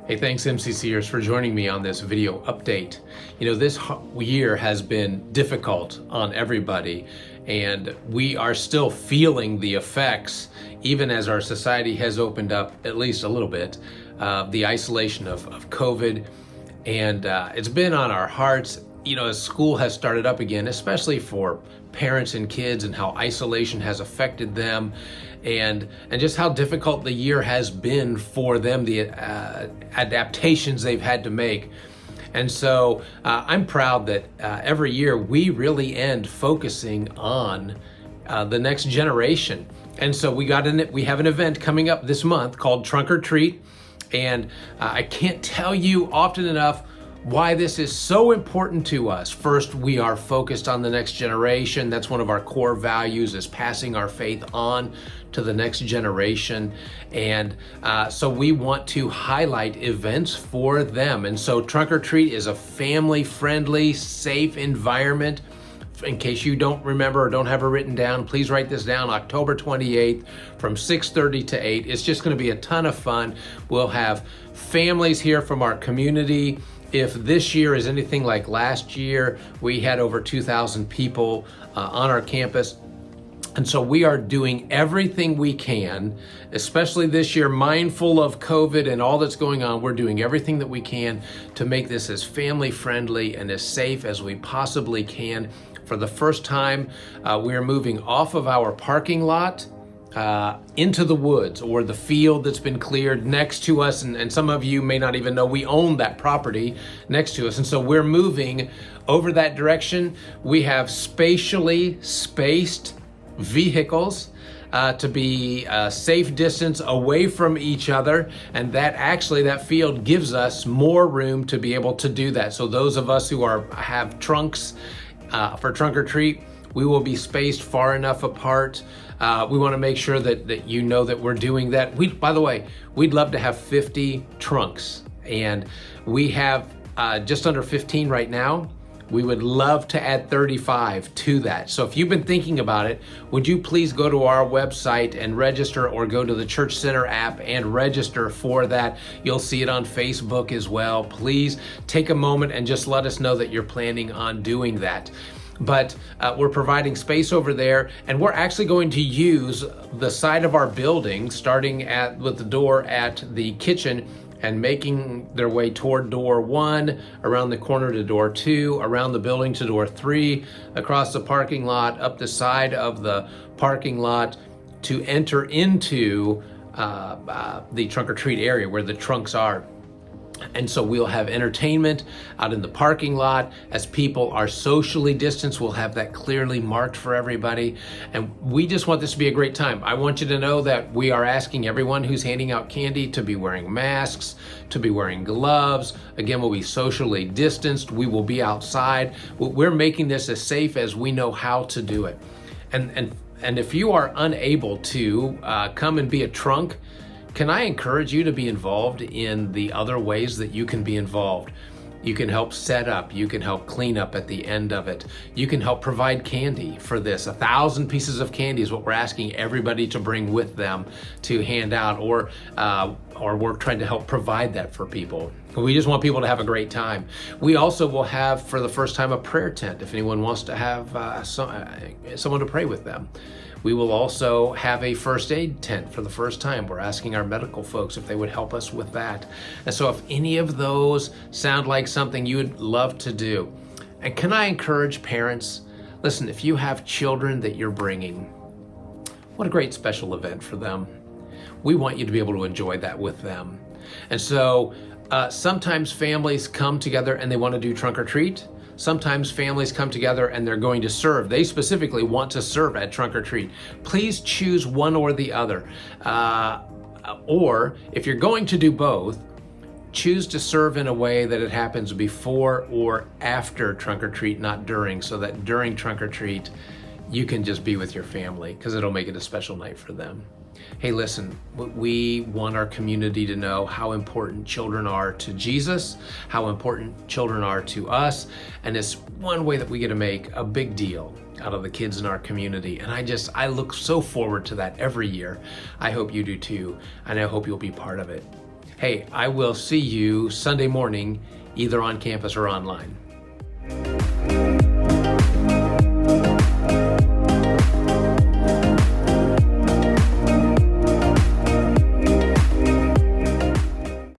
Hey, thanks MCCers for joining me on this video update. You know, this year has been difficult on everybody, and we are still feeling the effects, even as our society has opened up at least a little bit, the isolation of COVID. And it's been on our hearts, you know, as school has started up again, especially for parents and kids, and how isolation has affected them, and just how difficult the year has been for them, the adaptations they've had to make. And so I'm proud that every year we really end focusing on the next generation. And so we have an event coming up this month called Trunk or Treat, and I can't tell you often enough why this is so important to us. First, we are focused on the next generation. That's one of our core values, is passing our faith on to the next generation. And so we want to highlight events for them. And so Trunk or Treat is a family-friendly, safe environment. In case you don't remember or don't have it written down, please write this down. October 28th from 6:30 to 8. It's just going to be a ton of fun. We'll have families here from our community. If this year is anything like last year, we had over 2,000 people on our campus. And so we are doing everything we can, especially this year, mindful of COVID and all that's going on. We're doing everything that we can to make this as family friendly and as safe as we possibly can. For the first time, we're moving off of our parking lot into the woods, or the field that's been cleared next to us. And some of you may not even know we own that property next to us. And so we're moving over that direction. We have spatially spaced vehicles to be a safe distance away from each other. And that field gives us more room to be able to do that. So those of us who have trunks for Trunk or Treat, we will be spaced far enough apart. We want to make sure that you know that we're doing that. By the way, we'd love to have 50 trunks, and we have just under 15 right now. We would love to add 35 to that. So if you've been thinking about it, would you please go to our website and register, or go to the Church Center app and register for that. You'll see it on Facebook as well. Please take a moment and just let us know that you're planning on doing that. But we're providing space over there, and we're actually going to use the side of our building, starting with the door at the kitchen and making their way toward door 1, around the corner to door 2, around the building to door 3, across the parking lot, up the side of the parking lot, to enter into the Trunk or Treat area where the trunks are. And so we'll have entertainment out in the parking lot. As people are socially distanced, we'll have that clearly marked for everybody. And we just want this to be a great time. I want you to know that we are asking everyone who's handing out candy to be wearing masks, to be wearing gloves. Again, we'll be socially distanced. We will be outside. We're making this as safe as we know how to do it. And if you are unable to come and be a trunk, can I encourage you to be involved in the other ways that you can be involved? You can help set up, you can help clean up at the end of it. You can help provide candy for this. 1,000 pieces of candy is what we're asking everybody to bring with them to hand out, or we're trying to help provide that for people. We just want people to have a great time. We also will have, for the first time, a prayer tent if anyone wants to have someone to pray with them. We will also have a first aid tent for the first time. We're asking our medical folks if they would help us with that. And so if any of those sound like something you would love to do, and can I encourage parents, listen, if you have children that you're bringing, what a great special event for them. We want you to be able to enjoy that with them. And so sometimes families come together and they want to do Trunk or Treat. Sometimes families come together and they're going to serve. They specifically want to serve at Trunk or Treat. Please choose one or the other. Or if you're going to do both, choose to serve in a way that it happens before or after Trunk or Treat, not during, so that during Trunk or Treat, you can just be with your family, because it'll make it a special night for them. Hey, listen, we want our community to know how important children are to Jesus, how important children are to us, and it's one way that we get to make a big deal out of the kids in our community. And I look so forward to that every year. I hope you do too, and I hope you'll be part of it. Hey, I will see you Sunday morning, either on campus or online.